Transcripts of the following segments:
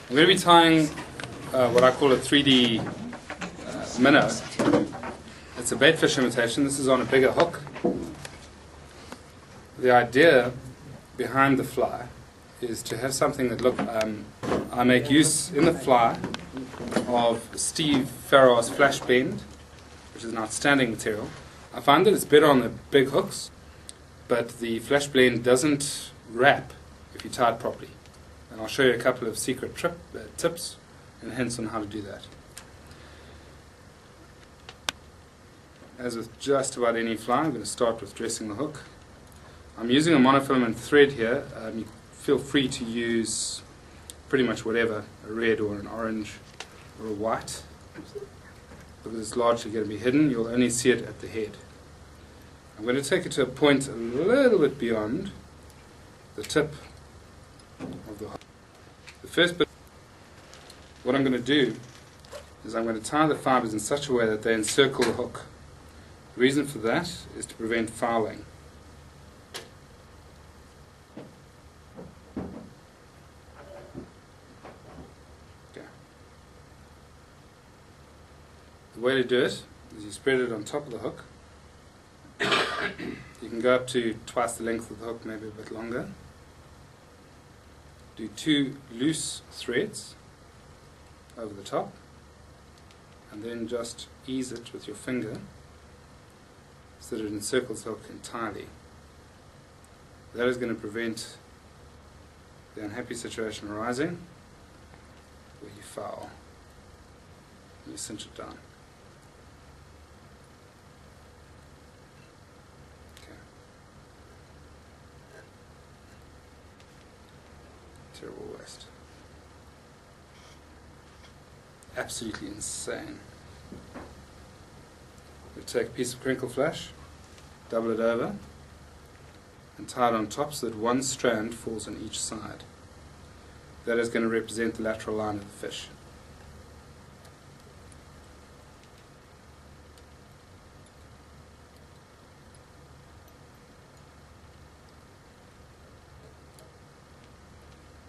I'm going to be tying what I call a 3D minnow. It's a baitfish imitation. This is on a bigger hook. The idea behind the fly is to have something that I make use in the fly of Steve Farrar's flash bend, which is an outstanding material. I find that it's better on the big hooks, but the flash blend doesn't wrap if you tie it properly. And I'll show you a couple of secret tips and hints on how to do that. As with just about any fly, I'm going to start with dressing the hook. I'm using a monofilament thread here. You feel free to use pretty much whatever, a red or an orange or a white, because it's largely going to be hidden. You'll only see it at the head. I'm going to take it to a point a little bit beyond the tip of the hook. The first bit, what I'm going to do is I'm going to tie the fibers in such a way that they encircle the hook. The reason for that is to prevent fouling. Okay. The way to do it is you spread it on top of the hook. You can go up to twice the length of the hook, maybe a bit longer. Do 2 loose threads over the top, and then just ease it with your finger so that it encircles the hook entirely. That is going to prevent the unhappy situation arising where you foul and you cinch it down. Terrible waste. Absolutely insane. We take a piece of crinkle flash, double it over, and tie it on top so that one strand falls on each side. That is going to represent the lateral line of the fish.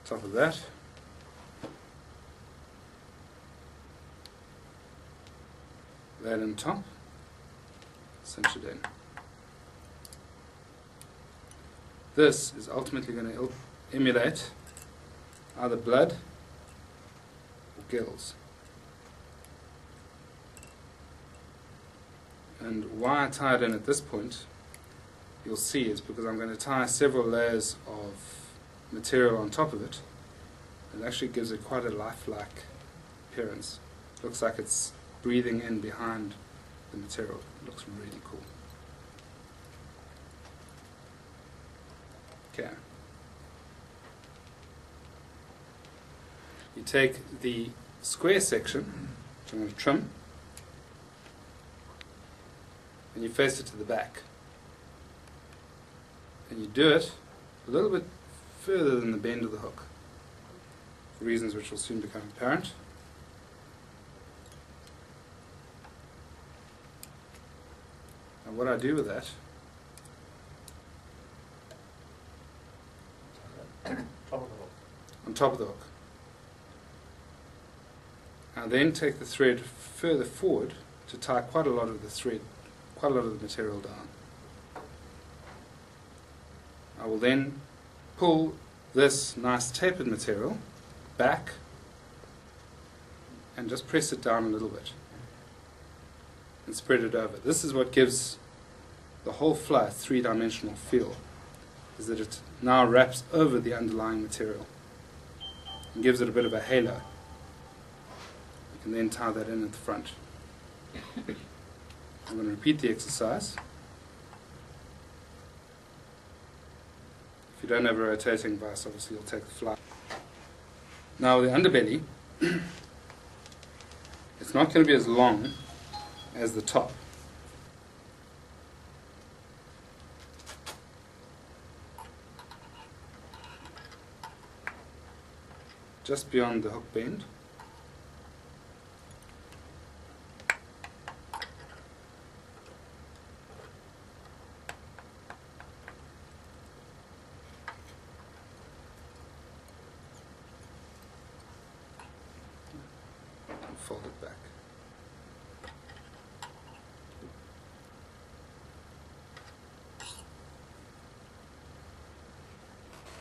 Top of that, that on top, cinch it in. This is ultimately going to emulate either blood or gills. And why I tie it in at this point, you'll see, is because I'm going to tie several layers of material on top of it. It actually gives it quite a lifelike appearance. It looks like it's breathing in behind the material. It looks really cool. Okay. You take the square section, which I'm going to trim, and you face it to the back. And you do it a little bit further than the bend of the hook, for reasons which will soon become apparent. And what I do with that, on top of the hook, I then take the thread further forward to tie quite a lot of the material down. I will then pull this nice tapered material back and just press it down a little bit and spread it over. This is what gives the whole fly a three-dimensional feel, is that it now wraps over the underlying material and gives it a bit of a halo. You can then tie that in at the front. I'm going to repeat the exercise. If you don't have a rotating vise, obviously you'll take the fly. Now the underbelly, it's not going to be as long as the top. Just beyond the hook bend. fold it back.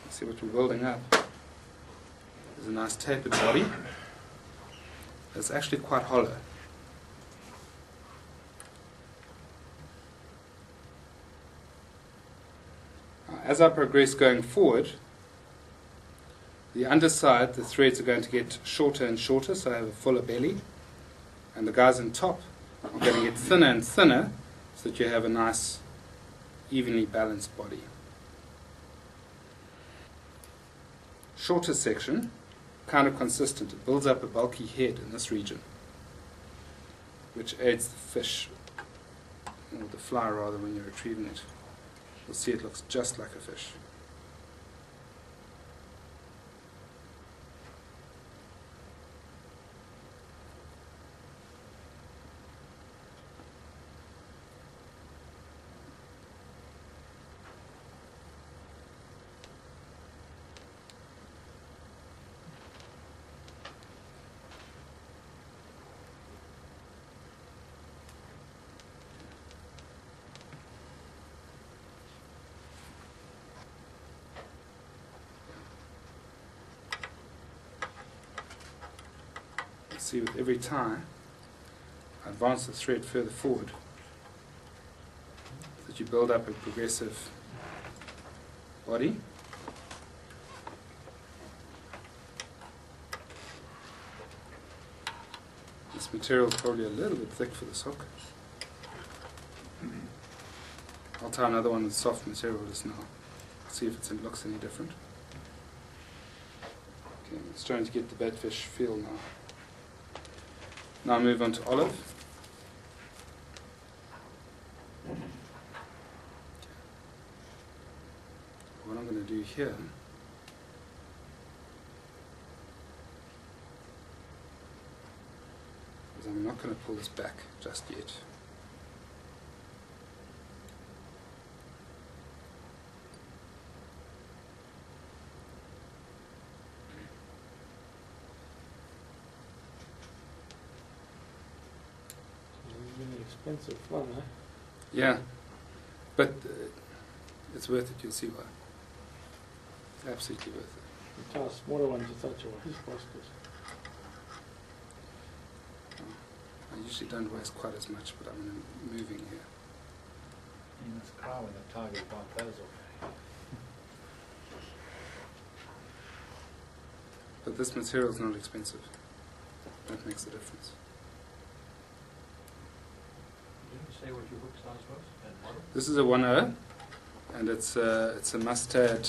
See what we're building up. There's a nice tapered body. It's actually quite hollow. As I progress going forward, the underside, the threads are going to get shorter and shorter, so I have a fuller belly. And the guys on top are going to get thinner and thinner, so that you have a nice, evenly balanced body. Shorter section, kind of consistent. It builds up a bulky head in this region, which aids the fish, or the fly rather, when you're retrieving it. You'll see it looks just like a fish. See, with every tie, I advance the thread further forward, so that you build up a progressive body. This material is probably a little bit thick for this hook. I'll tie another one with soft material just now. See if it looks any different. Okay, it's trying to get the batfish feel now. Now I move on to olive. What I'm going to do here is I'm not going to pull this back just yet. Expensive fun, eh? Yeah, but it's worth it, you'll see why. Absolutely worth it. The smaller ones are such a waste, basket. I usually don't waste quite as much, but I'm moving here. You must cry when the tiger bite those off. But this material is not expensive. That makes a difference. Say what your hook size was and model? This is a 1.0, and it's a mustard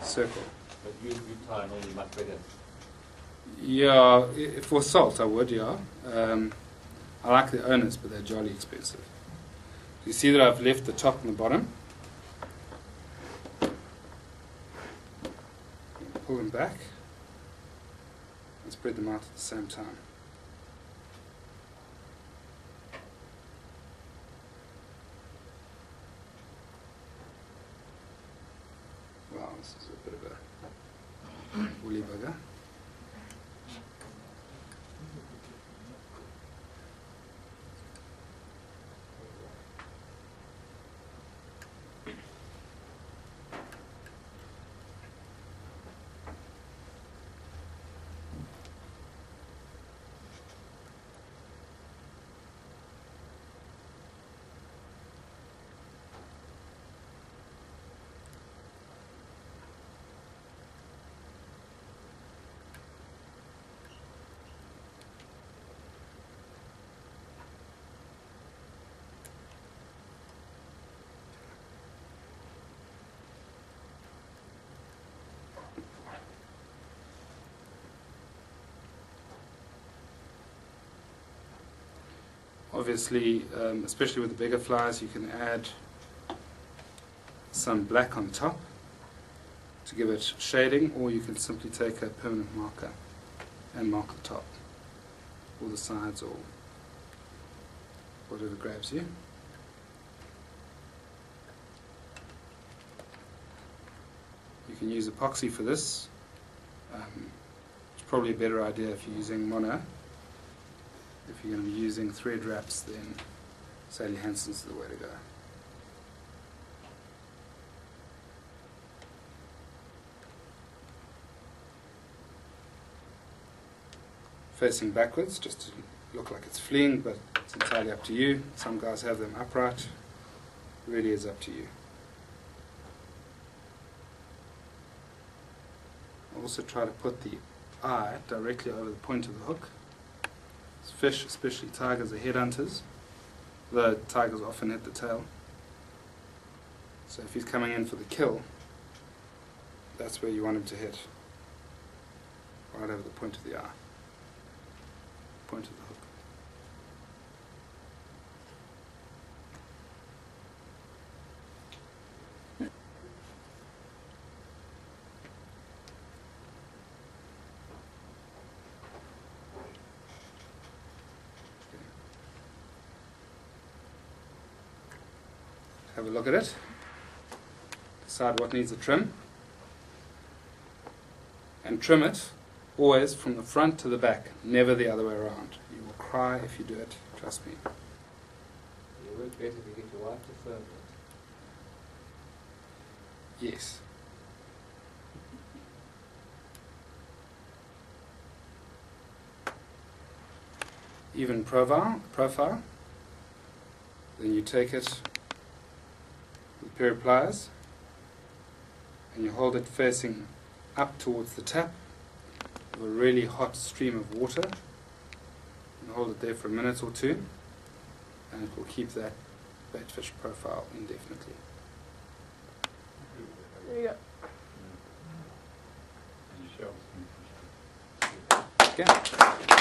circle. But you tie normally much better. Yeah, for salt I would, yeah. I like the owners, but they're jolly expensive. You see that I've left the top and the bottom. Pull them back and spread them out at the same time. Wow, this is a bit of a woolly bugger. Obviously, especially with the bigger flies, you can add some black on top to give it shading, or you can simply take a permanent marker and mark the top, or the sides, or whatever grabs you. You can use epoxy for this, which probably a better idea if you're using mono. If you're going to be using thread wraps, then Sally Hansen's the way to go. Facing backwards, just to look like it's fleeing, but it's entirely up to you. Some guys have them upright. It really is up to you. Also try to put the eye directly over the point of the hook. Fish, especially tigers, are headhunters, though tigers often hit the tail. So if he's coming in for the kill, that's where you want him to hit, right over the point of the eye, point of the hook. Have a look at it, decide what needs a trim, and trim it always from the front to the back, never the other way around. You will cry if you do it, trust me. You work better to get your wife to film it. Yes. Even profile, then you take it with a pair of pliers and you hold it facing up towards the tap of a really hot stream of water, and hold it there for a minute or two, and it will keep that baitfish profile indefinitely. There you go. And you show. Okay.